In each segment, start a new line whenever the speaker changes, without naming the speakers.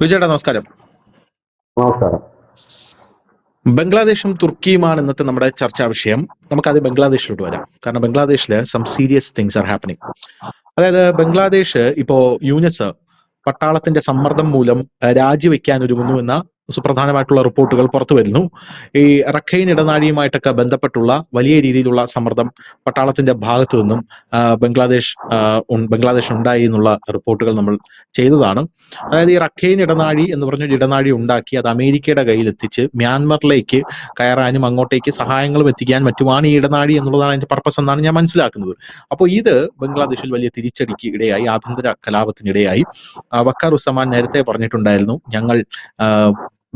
വിജയേട്ടാ നമസ്കാരം.
നമസ്കാരം.
ബംഗ്ലാദേശും തുർക്കിയുമാണ് ഇന്നത്തെ നമ്മുടെ ചർച്ചാ വിഷയം. നമുക്കാദ്യം ബംഗ്ലാദേശിലോട്ട് വരാം. കാരണം ബംഗ്ലാദേശിൽ some serious things are happening. അതായത് ബംഗ്ലാദേശ് ഇപ്പോ യൂനിസ് പട്ടാളത്തിന്റെ സമ്മർദ്ദം മൂലം രാജിവെക്കാൻ ഒരുങ്ങുന്നു എന്ന സുപ്രധാനമായിട്ടുള്ള റിപ്പോർട്ടുകൾ പുറത്തു വരുന്നു. ഈ റഖൈൻ ഇടനാഴിയുമായിട്ടൊക്കെ ബന്ധപ്പെട്ടുള്ള വലിയ രീതിയിലുള്ള സമ്മർദ്ദം പട്ടാളത്തിന്റെ ഭാഗത്തു നിന്നും ബംഗ്ലാദേശ് ഉണ്ടായി എന്നുള്ള റിപ്പോർട്ടുകൾ നമ്മൾ ചെയ്തതാണ്. അതായത് ഈ റഖൈൻ ഇടനാഴി എന്ന് പറഞ്ഞൊരു ഇടനാഴി ഉണ്ടാക്കി അത് അമേരിക്കയുടെ കയ്യിലെത്തിച്ച് മ്യാൻമറിലേക്ക് കയറാനും അങ്ങോട്ടേക്ക് സഹായങ്ങളും എത്തിക്കാൻ മറ്റുമാണ് ഈ ഇടനാഴി എന്നുള്ളതാണ് അതിന്റെ പർപ്പസ് എന്നാണ് ഞാൻ മനസ്സിലാക്കുന്നത്. അപ്പോൾ ഇത് ബംഗ്ലാദേശിൽ വലിയ തിരിച്ചടിക്ക് ഇടയായി, ആഭ്യന്തര കലാപത്തിനിടയായി. വക്കാറുസ്സമാൻ നേരത്തെ പറഞ്ഞിട്ടുണ്ടായിരുന്നു, ഞങ്ങൾ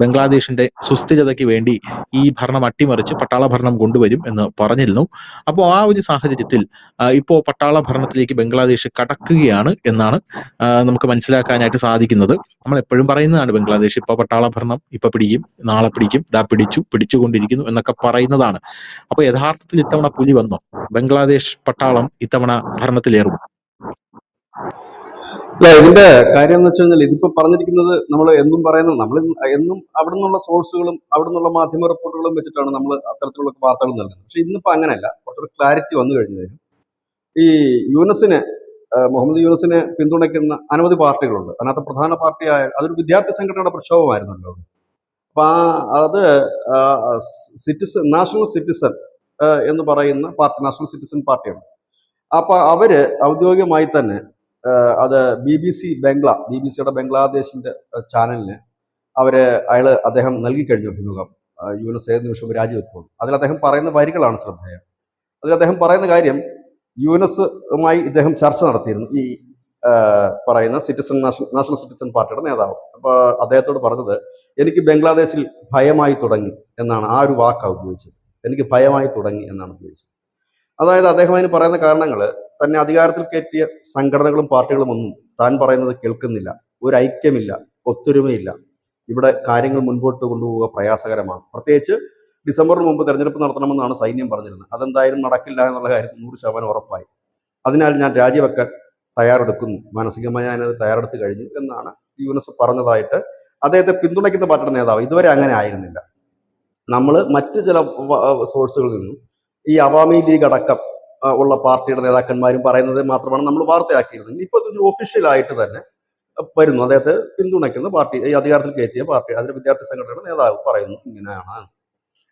ബംഗ്ലാദേശിന്റെ സുസ്ഥിരതയ്ക്ക് വേണ്ടി ഈ ഭരണം അട്ടിമറിച്ച് പട്ടാള ഭരണം കൊണ്ടുവരും എന്ന് പറഞ്ഞിരുന്നു. അപ്പോൾ ആ ഒരു സാഹചര്യത്തിൽ ഇപ്പോൾ പട്ടാള ഭരണത്തിലേക്ക് ബംഗ്ലാദേശ് കടക്കുകയാണ് എന്നാണ് നമുക്ക് മനസ്സിലാക്കാനായിട്ട് സാധിക്കുന്നത്. നമ്മൾ എപ്പോഴും പറയുന്നതാണ് ബംഗ്ലാദേശ് ഇപ്പോൾ പട്ടാള ഭരണം ഇപ്പൊ പിടിക്കും, നാളെ പിടിക്കും, ദാ പിടിച്ചുകൊണ്ടിരിക്കുന്നു എന്നൊക്കെ പറയുന്നതാണ്. അപ്പോൾ യഥാർത്ഥത്തിൽ ഇത്തവണ പുലി വന്നോ? ബംഗ്ലാദേശ് പട്ടാളം ഇത്തവണ ഭരണത്തിലേറും?
അല്ല, ഇതിന്റെ കാര്യം എന്ന് വെച്ച് കഴിഞ്ഞാൽ ഇതിപ്പോ പറഞ്ഞിരിക്കുന്നത് നമ്മൾ എന്നും പറയുന്നത്, നമ്മൾ എന്നും അവിടെ നിന്നുള്ള സോഴ്സുകളും അവിടെ നിന്നുള്ള മാധ്യമ റിപ്പോർട്ടുകളും വെച്ചിട്ടാണ് നമ്മൾ അത്തരത്തിലുള്ള വാർത്തകൾ നൽകുന്നത്. പക്ഷെ ഇന്നിപ്പോ അങ്ങനെയല്ല, കുറച്ചൊരു ക്ലാരിറ്റി വന്നു കഴിഞ്ഞു. ഈ യൂനസിനെ മുഹമ്മദ് യൂനസിനെ പിന്തുണയ്ക്കുന്ന അനവധി പാർട്ടികളുണ്ട്. അതിനകത്ത് പ്രധാന പാർട്ടിയായ അതൊരു വിദ്യാർത്ഥി സംഘടനയുടെ പ്രക്ഷോഭമായിരുന്നല്ലോ. അപ്പൊ അത് നാഷണൽ സിറ്റിസൺ എന്ന് പറയുന്ന പാർട്ടി, നാഷണൽ സിറ്റിസൺ പാർട്ടിയാണ്. അപ്പൊ അവര് ഔദ്യോഗികമായി തന്നെ അത് BBC യുടെ ബംഗ്ലാദേശിന്റെ ചാനലിന് അദ്ദേഹം നൽകി കഴിഞ്ഞു അഭിമുഖം. യൂനസ് ഏത് നിമിഷവും രാജിവെക്കുന്നു. അതിൽ അദ്ദേഹം പറയുന്ന വരികളാണ് ശ്രദ്ധേയം. അതിൽ അദ്ദേഹം പറയുന്ന കാര്യം, യൂനസുമായി ഇദ്ദേഹം ചർച്ച നടത്തിയിരുന്നു, ഈ പറയുന്ന നാഷണൽ സിറ്റിസൺ പാർട്ടിയുടെ നേതാവ്. അപ്പൊ അദ്ദേഹത്തോട് പറഞ്ഞത്, എനിക്ക് ബംഗ്ലാദേശിൽ ഭയമായി തുടങ്ങി എന്നാണ് ആ ഒരു വാക്കാണ് ഉപയോഗിച്ചത്. എനിക്ക് ഭയമായി തുടങ്ങി എന്നാണ് ഉപയോഗിച്ചത്. അതായത് അദ്ദേഹം അതിന് പറയുന്ന കാരണങ്ങൾ, തന്നെ അധികാരത്തിൽ കയറ്റിയ സംഘടനകളും പാർട്ടികളും ഒന്നും താൻ പറയുന്നത് കേൾക്കുന്നില്ല, ഒരു ഐക്യമില്ല, ഒത്തൊരുമയില്ല, ഇവിടെ കാര്യങ്ങൾ മുൻപോട്ട് കൊണ്ടുപോവുക പ്രയാസകരമാണ്. പ്രത്യേകിച്ച് ഡിസംബറിന് മുമ്പ് തെരഞ്ഞെടുപ്പ് നടത്തണമെന്നാണ് സൈന്യം പറഞ്ഞിരുന്നത്. അതെന്തായാലും നടക്കില്ല എന്നുള്ള കാര്യത്തിൽ 100% ഉറപ്പായി. അതിനാൽ ഞാൻ രാജിവെക്കാൻ തയ്യാറെടുക്കുന്നു, മാനസികമായി ഞാനത് തയ്യാറെടുത്ത് കഴിഞ്ഞു എന്നാണ് യൂനസ് പറഞ്ഞതായിട്ട് അദ്ദേഹത്തെ പിന്തുണയ്ക്കുന്ന പാർട്ടിയുടെ നേതാവ്. ഇതുവരെ അങ്ങനെ ആയിരുന്നില്ല. നമ്മൾ മറ്റു ചില സോഴ്സുകളിൽ നിന്നും ഈ അവാമി ലീഗ് അടക്കം ഉള്ള പാർട്ടിയുടെ നേതാക്കന്മാരും പറയുന്നത് മാത്രമാണ് നമ്മൾ വാർത്തയാക്കിയിരുന്നത്. ഇപ്പൊ ഇത് ഒഫീഷ്യലായിട്ട് തന്നെ വരുന്നു. അദ്ദേഹത്തെ പിന്തുണയ്ക്കുന്ന പാർട്ടി, ഈ അധികാരത്തിൽ കയറ്റിയ പാർട്ടി, അതിന്റെ വിദ്യാർത്ഥി സംഘടനയുടെ നേതാവ് പറയുന്നു ഇങ്ങനെയാണ്.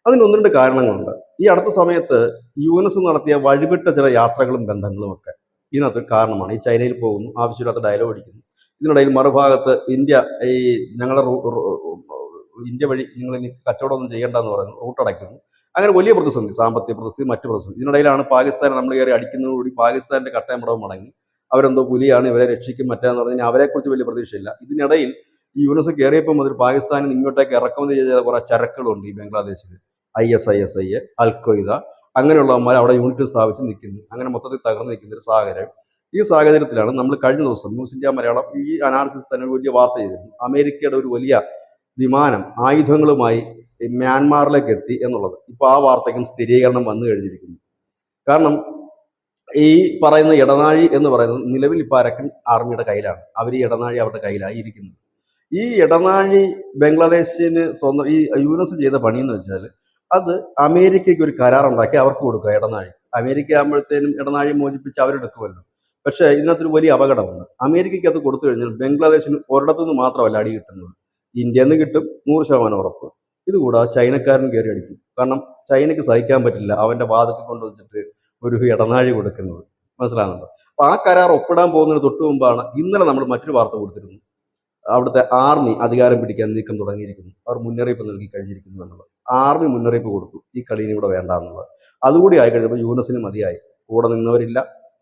അതിന് ഒന്ന് രണ്ട് കാരണങ്ങളുണ്ട്. ഈ അടുത്ത സമയത്ത് യൂനസ് നടത്തിയ വഴിവിട്ട ചില യാത്രകളും ബന്ധങ്ങളും ഒക്കെ ഇതിനകത്ത് കാരണമാണ്. ഈ ചൈനയിൽ പോകുന്നു, ആവശ്യമില്ലാത്ത ഡയലോഗ് അടിക്കുന്നു. ഇതിനിടയിൽ മറുഭാഗത്ത് ഞങ്ങളുടെ ഇന്ത്യ വഴി നിങ്ങൾ ഇനി കച്ചവടമൊന്നും ചെയ്യേണ്ടെന്ന് പറയുന്നു, റൂട്ട് അടയ്ക്കുന്നു. അങ്ങനെ വലിയ പ്രതിസന്ധി, സാമ്പത്തിക പ്രതിസന്ധി, മറ്റു പ്രതിസന്ധി. ഇതിനിടയിലാണ് പാകിസ്ഥാൻ നമ്മൾ കയറി അടിക്കുന്നതോടുകൂടി പാകിസ്ഥാന്റെ കട്ടയമ്പടവും മടങ്ങി. അവരെന്തോ പുലിയാണ്, ഇവരെ രക്ഷിക്കും മറ്റാന്ന് പറഞ്ഞു കഴിഞ്ഞാൽ അവരെക്കുറിച്ച് വലിയ പ്രതീക്ഷയില്ല. ഇതിനിടയിൽ ഈ യൂനസ് കയറിയപ്പോൾ മുതൽ പാകിസ്ഥാനിൽ ഇങ്ങോട്ടേക്ക് ഇറക്കുമതി ചെയ്ത കുറെ ചരക്കുകളുണ്ട് ഈ ബംഗ്ലാദേശിൽ. ISI, അൽഖ്വയ്ദ അങ്ങനെയുള്ളവന്മാർ അവിടെ യൂണിറ്റ് സ്ഥാപിച്ച് നിൽക്കുന്നു. അങ്ങനെ മൊത്തത്തിൽ തകർന്നു നിൽക്കുന്ന ഒരു സാഹചര്യം. ഈ സാഹചര്യത്തിലാണ് നമ്മൾ കഴിഞ്ഞ ദിവസം ന്യൂസ് ഇന്ത്യ മലയാളം ഈ അനാലിസിസ് തന്നെ വലിയ വാർത്ത ചെയ്തിരുന്നു. അമേരിക്കയുടെ ഒരു വലിയ വിമാനം ആയുധങ്ങളുമായി മ്യാൻമാറിലേക്ക് എത്തി എന്നുള്ളത്. ഇപ്പൊ ആ വാർത്തയ്ക്കും സ്ഥിരീകരണം വന്നു കഴിഞ്ഞിരിക്കുന്നു. കാരണം ഈ പറയുന്ന ഇടനാഴി എന്ന് പറയുന്നത് നിലവിൽ ഇപ്പൊ അരക്കൻ ആർമിയുടെ കയ്യിലാണ്. അവർ ഈ ഇടനാഴി അവരുടെ കയ്യിലായി ഇരിക്കുന്നത്. ഈ ഇടനാഴി ബംഗ്ലാദേശിന് സ്വന്തം, ഈ യൂനസ് ചെയ്ത പണി എന്ന് വെച്ചാൽ അത് അമേരിക്കയ്ക്ക് ഒരു കരാറുണ്ടാക്കി അവർക്ക് കൊടുക്കുക ഇടനാഴി. അമേരിക്ക ആകുമ്പോഴത്തേനും ഇടനാഴി മോചിപ്പിച്ച് അവരെടുക്കുമല്ലോ. പക്ഷേ ഇതിനകത്തൊരു വലിയ അപകടമുണ്ട്. അമേരിക്കയ്ക്ക് അത് കൊടുത്തു കഴിഞ്ഞാൽ ബംഗ്ലാദേശിന് ഒരിടത്തുനിന്ന് മാത്രമല്ല അടി കിട്ടുന്നത്, ഇന്ത്യയിൽ നിന്ന് കിട്ടും 100% ഉറപ്പ്. ഇതുകൂടാതെ ചൈനക്കാരൻ കയറി അടിക്കും. കാരണം ചൈനയ്ക്ക് സഹിക്കാൻ പറ്റില്ല അവന്റെ വാതിൽ കൊണ്ടുവച്ചിട്ട് ഒരു ഇടനാഴി കൊടുക്കുന്നത്. മനസ്സിലാകുന്നുണ്ടോ? അപ്പൊ ആ കരാർ ഒപ്പിടാൻ പോകുന്നതിന് തൊട്ട് മുമ്പാണ് ഇന്നലെ നമ്മൾ മറ്റൊരു വാർത്ത കൊടുത്തിരുന്നു, അവിടുത്തെ ആർമി അധികാരം പിടിക്കാൻ നീക്കം തുടങ്ങിയിരിക്കുന്നു, അവർ മുന്നറിയിപ്പ് നൽകി കഴിഞ്ഞിരിക്കുന്നു എന്നുള്ളത്. ആർമി മുന്നറിയിപ്പ് കൊടുത്തു, ഈ കളിയും ഇവിടെ വേണ്ട എന്നുള്ളത്. അതുകൂടി ആയി കഴിഞ്ഞപ്പോൾ യൂനസിന് മതിയായി. കൂടെ നിന്നവരില്ല,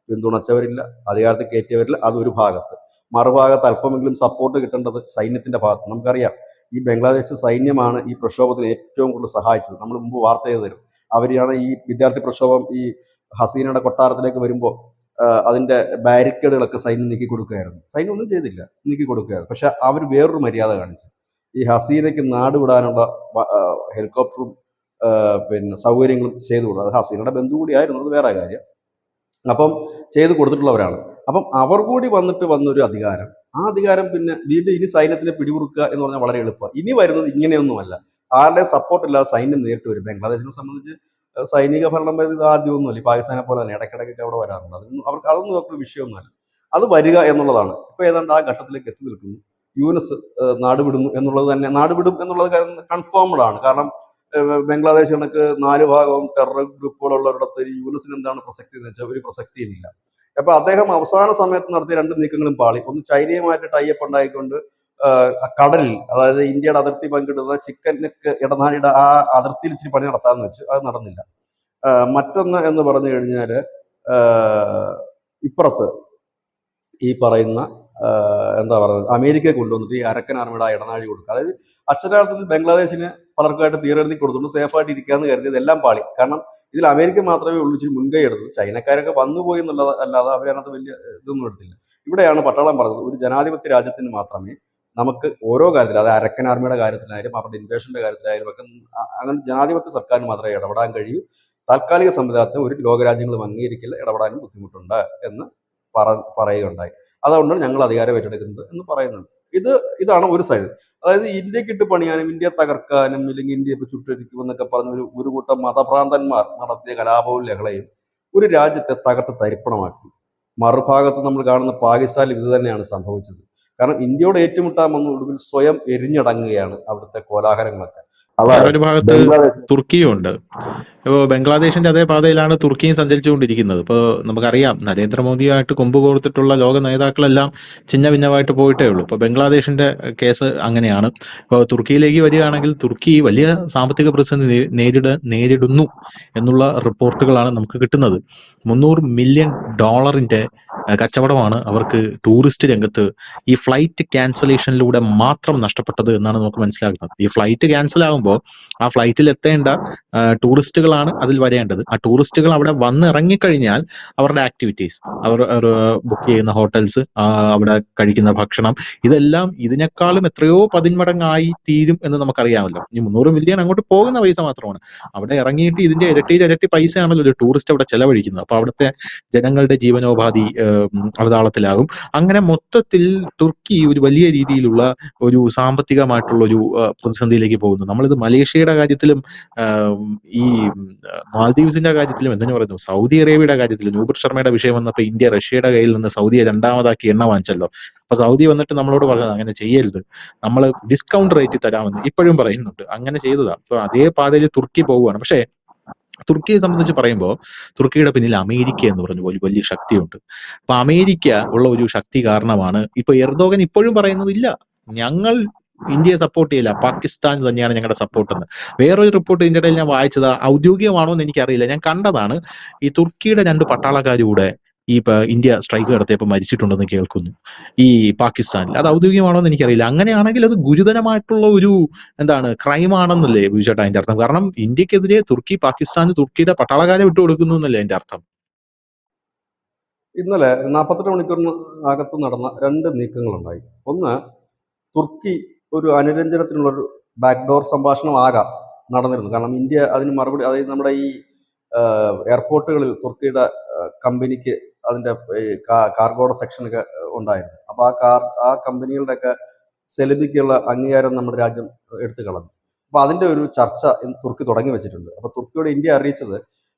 പിന്തുണച്ചവരില്ല, അധികാരത്തിൽ കയറ്റിയവരില്ല. അതൊരു ഭാഗത്ത്. മറുഭാഗത്ത് അല്പമെങ്കിലും സപ്പോർട്ട് കിട്ടേണ്ടത് സൈന്യത്തിന്റെ ഭാഗത്ത്. നമുക്കറിയാം, ഈ ബംഗ്ലാദേശ് സൈന്യമാണ് ഈ പ്രക്ഷോഭത്തിന് ഏറ്റവും കൂടുതൽ സഹായിച്ചത്. നമ്മൾ മുമ്പ് വാർത്ത ചെയ്ത് തരും. അവരെയാണ് ഈ വിദ്യാർത്ഥി പ്രക്ഷോഭം ഈ ഹസീനയുടെ കൊട്ടാരത്തിലേക്ക് വരുമ്പോൾ അതിന്റെ ബാരിക്കേഡുകളൊക്കെ സൈന്യം നീക്കി കൊടുക്കുകയായിരുന്നു. സൈന്യം ഒന്നും ചെയ്തില്ല, നീക്കി കൊടുക്കുകയായിരുന്നു. പക്ഷെ അവർ വേറൊരു മര്യാദ കാണിച്ചു. ഈ ഹസീനയ്ക്ക് നാട് വിടാനുള്ള ഹെലികോപ്റ്ററും പിന്നെ സൗകര്യങ്ങളും ചെയ്തു കൊടുത്തു. അത് ഹസീനയുടെ ബന്ധു കൂടിയായിരുന്നു, അത് വേറെ കാര്യം. അപ്പം ചെയ്ത് കൊടുത്തിട്ടുള്ളവരാണ്. അപ്പം അവർ കൂടി വന്നൊരു അധികാരം ആ അധികാരം പിന്നെ വീണ്ടും ഇനി സൈന്യത്തിനെ പിടിമുറുക്കുക എന്ന് പറഞ്ഞാൽ വളരെ എളുപ്പമാണ്. ഇനി വരുന്നത് ഇങ്ങനെയൊന്നുമല്ല. ആരുടെയും സപ്പോർട്ട് ഇല്ലാതെ സൈന്യം നേരിട്ട് വരും. ബംഗ്ലാദേശിനെ സംബന്ധിച്ച് സൈനിക ഭരണം വരുന്നത് ആദ്യമൊന്നുമല്ല. ഈ പാകിസ്ഥാനെ പോലെ തന്നെ ഇടയ്ക്കിടയ്ക്കൊക്കെ അവിടെ വരാറുണ്ട്. അതൊന്നും അവർക്ക് വിഷയമൊന്നുമല്ല. അത് വരിക എന്നുള്ളതാണ്. ഇപ്പൊ ഏതാണ്ട് ആ ഘട്ടത്തിലേക്ക് എത്തി നിൽക്കുന്നു. യൂനസ് നാടുവിടുന്നു എന്നുള്ളത് തന്നെ, നാടുവിടും എന്നുള്ളത് കൺഫേംഡ് ആണ്. കാരണം ബംഗ്ലാദേശ് കണക്ക് 4 ഭാഗവും ടെറർ ഗ്രൂപ്പുകളുള്ളവരിടത്ത് ഈ യൂനസിന് എന്താണ് പ്രസക്തി എന്ന് വെച്ചാൽ ഒരു പ്രസക്തിയുമില്ല. അപ്പൊ അദ്ദേഹം അവസാന സമയത്ത് നടത്തിയ 2 നീക്കങ്ങളും പാളി. ഒന്ന് ചൈനയുമായിട്ട് ടൈപ്പ് ഉണ്ടായിക്കൊണ്ട് കടലിൽ, അതായത് ഇന്ത്യയുടെ അതിർത്തി പങ്കിടുന്ന ചിക്കൻ നെക്ക് ഇടനാഴിയുടെ ആ അതിർത്തിയിൽ ഇച്ചിരി പണി നടത്താമെന്ന് വെച്ചു. അത് നടന്നില്ല. മറ്റൊന്ന് എന്ന് പറഞ്ഞു കഴിഞ്ഞാല് ഇപ്പുറത്ത് ഈ പറയുന്ന എന്താ പറയുന്നത്, അമേരിക്കയെ കൊണ്ടുവന്നിട്ട് ഈ അരക്കൻ ആർമിയുടെ ഇടനാഴി കൊടുക്കുക. അതായത് അക്ഷരാർത്ഥത്തിൽ ബംഗ്ലാദേശിന് പലർക്കായിട്ട് തീരെഴുതി കൊടുത്തുകൊണ്ട് സേഫായിട്ട് ഇരിക്കാന്ന് കരുതിയത് എല്ലാം പാളി. കാരണം ഇതിൽ അമേരിക്ക മാത്രമേ ഉള്ളൂ ഇച്ചിരി മുൻകൈ എടുത്തത്. ചൈനക്കാരൊക്കെ വന്നുപോയി എന്നുള്ളത് അല്ലാതെ അവരതിനകത്ത് വലിയ ഇതൊന്നും എടുത്തില്ല. ഇവിടെയാണ് പട്ടാളം പറഞ്ഞത്, ഒരു ജനാധിപത്യ രാജ്യത്തിന് മാത്രമേ നമുക്ക് ഓരോ കാര്യത്തിലും, അത് അരക്കൻ ആർമിയുടെ കാര്യത്തിലായാലും അവരുടെ ഇൻവേഷന്റെ കാര്യത്തിലായാലും ഒക്കെ അങ്ങനെ ജനാധിപത്യ സർക്കാരിന് മാത്രമേ ഇടപെടാൻ കഴിയൂ. താൽക്കാലിക സംവിധാനത്തിന് ഒരു ലോകരാജ്യങ്ങളും അംഗീകരിക്കില്ല, ഇടപെടാനും ബുദ്ധിമുട്ടുണ്ട് എന്ന് പറയുകയുണ്ടായി. അതുകൊണ്ടാണ് ഞങ്ങൾ അധികാരം ഏറ്റെടുക്കുന്നത് എന്ന് പറയുന്നുണ്ട്. ഇതാണ് ഒരു സൈഡ്. അതായത് ഇന്ത്യക്കിട്ട് പണിയാനും ഇന്ത്യ തകർക്കാനും ഇല്ലെങ്കിൽ ഇന്ത്യ ഇപ്പൊ ചുട്ടരിക്കും എന്നൊക്കെ പറഞ്ഞ ഒരു കൂട്ടം മതഭ്രാന്തന്മാർ നടത്തിയ കലാപവും ലഹളയും ഒരു രാജ്യത്തെ തകർത്ത് തരിപ്പണമാക്കി. മറുഭാഗത്ത് നമ്മൾ കാണുന്ന പാകിസ്ഥാനിൽ ഇത് തന്നെയാണ് സംഭവിച്ചത്. കാരണം ഇന്ത്യയോട് ഏറ്റുമുട്ടാൻ വന്ന ഒടുവിൽ സ്വയം എരിഞ്ഞടങ്ങുകയാണ് അവിടുത്തെ കോലാഹലങ്ങളൊക്കെ.
വേറൊരു ഭാഗത്ത് തുർക്കിയും ഉണ്ട്. ഇപ്പോൾ ബംഗ്ലാദേശിന്റെ അതേ പാതയിലാണ് തുർക്കിയും സഞ്ചരിച്ചുകൊണ്ടിരിക്കുന്നത്. ഇപ്പോൾ നമുക്കറിയാം, നരേന്ദ്രമോദിയായിട്ട് കൊമ്പ് കോർത്തിട്ടുള്ള ലോക നേതാക്കളെല്ലാം ചിന്ന ഭിന്നമായിട്ട് പോയിട്ടേ ഉള്ളൂ. ഇപ്പോൾ ബംഗ്ലാദേശിന്റെ കേസ് അങ്ങനെയാണ്. ഇപ്പോൾ തുർക്കിയിലേക്ക് വരികയാണെങ്കിൽ തുർക്കി വലിയ സാമ്പത്തിക പ്രതിസന്ധി നേരിടുന്നു എന്നുള്ള റിപ്പോർട്ടുകളാണ് നമുക്ക് കിട്ടുന്നത്. $300 മില്യൺ കച്ചവടമാണ് അവർക്ക് ടൂറിസ്റ്റ് രംഗത്ത് ഈ ഫ്ലൈറ്റ് ക്യാൻസലേഷനിലൂടെ മാത്രം നഷ്ടപ്പെട്ടത് എന്നാണ് നമുക്ക് മനസ്സിലാക്കുന്നത്. ഈ ഫ്ലൈറ്റ് ക്യാൻസൽ ആകുമ്പോൾ ആ ഫ്ലൈറ്റിൽ എത്തേണ്ട ടൂറിസ്റ്റുകളാണ് അതിൽ വരേണ്ടത്. ആ ടൂറിസ്റ്റുകൾ അവിടെ വന്ന് ഇറങ്ങിക്കഴിഞ്ഞാൽ അവരുടെ ആക്ടിവിറ്റീസ്, അവർ ബുക്ക് ചെയ്യുന്ന ഹോട്ടൽസ്, അവിടെ കഴിക്കുന്ന ഭക്ഷണം, ഇതെല്ലാം ഇതിനേക്കാളും എത്രയോ പതിന്മടങ്ങായി തീരും എന്ന് നമുക്കറിയാമല്ലോ. ഈ 300 മില്യൺ അങ്ങോട്ട് പോകുന്ന പൈസ മാത്രമാണ്. അവിടെ ഇറങ്ങിയിട്ട് ഇതിന്റെ ഇരട്ടി പൈസയാണല്ലോ ഒരു ടൂറിസ്റ്റ് അവിടെ ചെലവഴിക്കുന്നത്. അപ്പൊ അവിടുത്തെ ജനങ്ങളുടെ ജീവനോപാധി അവതാളത്തിലാകും. അങ്ങനെ മൊത്തത്തിൽ തുർക്കി ഒരു വലിയ രീതിയിലുള്ള ഒരു സാമ്പത്തികമായിട്ടുള്ള ഒരു പ്രതിസന്ധിയിലേക്ക് പോകുന്നു. നമ്മളിത് മലേഷ്യയുടെ കാര്യത്തിലും ഈ മാൽദീവ്സിന്റെ കാര്യത്തിലും എന്തിനു പറയുന്നു, സൗദി അറേബ്യയുടെ കാര്യത്തിലും നൂപുർ ശർമ്മയുടെ വിഷയം വന്നപ്പോൾ ഇന്ത്യ റഷ്യയുടെ കയ്യിൽ നിന്ന് സൗദിയെ 2ാമതാക്കി എണ്ണ വാങ്ങിച്ചല്ലോ. അപ്പൊ സൗദി വന്നിട്ട് നമ്മളോട് പറഞ്ഞത് അങ്ങനെ ചെയ്യരുത്, നമ്മൾ ഡിസ്കൗണ്ട് റേറ്റ് തരാമെന്ന് ഇപ്പോഴും പറയുന്നുണ്ട്. അങ്ങനെ ചെയ്തതാണ്. അപ്പൊ അതേ പാതയിൽ തുർക്കി പോവുകയാണ്. പക്ഷേ തുർക്കിയെ സംബന്ധിച്ച് പറയുമ്പോൾ തുർക്കിയുടെ പിന്നിൽ അമേരിക്ക എന്ന് പറഞ്ഞ പോലെ വലിയ ശക്തിയുണ്ട്. അപ്പൊ അമേരിക്ക ഉള്ള ഒരു ശക്തി കാരണമാണ് ഇപ്പൊ എർദോഗൻ ഇപ്പോഴും പറയുന്നത്, ഇല്ല ഞങ്ങൾ ഇന്ത്യയെ സപ്പോർട്ട് ചെയ്യില്ല, പാകിസ്ഥാൻ തന്നെയാണ് ഞങ്ങളുടെ സപ്പോർട്ട് എന്ന്. വേറൊരു റിപ്പോർട്ട് ഇതിന്റെ ഇടയിൽ ഞാൻ വായിച്ചത്, ഔദ്യോഗികമാണോ എന്ന് എനിക്കറിയില്ല, ഞാൻ കണ്ടതാണ്. ഈ തുർക്കിയുടെ 2 പട്ടാളക്കാരൂടെ ഈ ഇന്ത്യ സ്ട്രൈക്ക് നടത്തിയപ്പോൾ മരിച്ചിട്ടുണ്ടെന്ന് കേൾക്കുന്നു ഈ പാകിസ്ഥാനിൽ. അത് ഔദ്യോഗികമാണോ എന്ന് എനിക്കറിയില്ല. അങ്ങനെയാണെങ്കിൽ അത് ഗുരുതരമായിട്ടുള്ള ഒരു ക്രൈം ആണെന്നല്ലേ വിചേട്ടാ അതിന്റെ അർത്ഥം? കാരണം ഇന്ത്യക്കെതിരെ തുർക്കിയുടെ പട്ടാളക്കാരെ വിട്ടുകൊടുക്കുന്നു എന്നല്ലേ അതിന്റെ അർത്ഥം?
ഇന്നലെ 48 മണിക്കൂറിന് അകത്ത് നടന്ന 2 നീക്കങ്ങളുണ്ടായി. ഒന്ന്, തുർക്കി ഒരു അനുരഞ്ജനത്തിനുള്ളൊരു ബാക്ക്ഡോർ സംഭാഷണം ആകാം നടന്നിരുന്നു. കാരണം ഇന്ത്യ അതിന് മറുപടി, അതായത് നമ്മുടെ ഈ എയർപോർട്ടുകളിൽ തുർക്കിയുടെ കമ്പനിക്ക് അതിന്റെ കാർഗോയുടെ സെക്ഷനൊക്കെ ഉണ്ടായിരുന്നു. അപ്പൊ ആ കമ്പനികളുടെയൊക്കെ സെലിബിക്കുള്ള അംഗീകാരം നമ്മുടെ രാജ്യം എടുത്തു കളഞ്ഞു. അപ്പൊ അതിന്റെ ഒരു ചർച്ച തുർക്കി തുടങ്ങി വെച്ചിട്ടുണ്ട്. അപ്പൊ തുർക്കിയോട് ഇന്ത്യ അറിയിച്ചത്,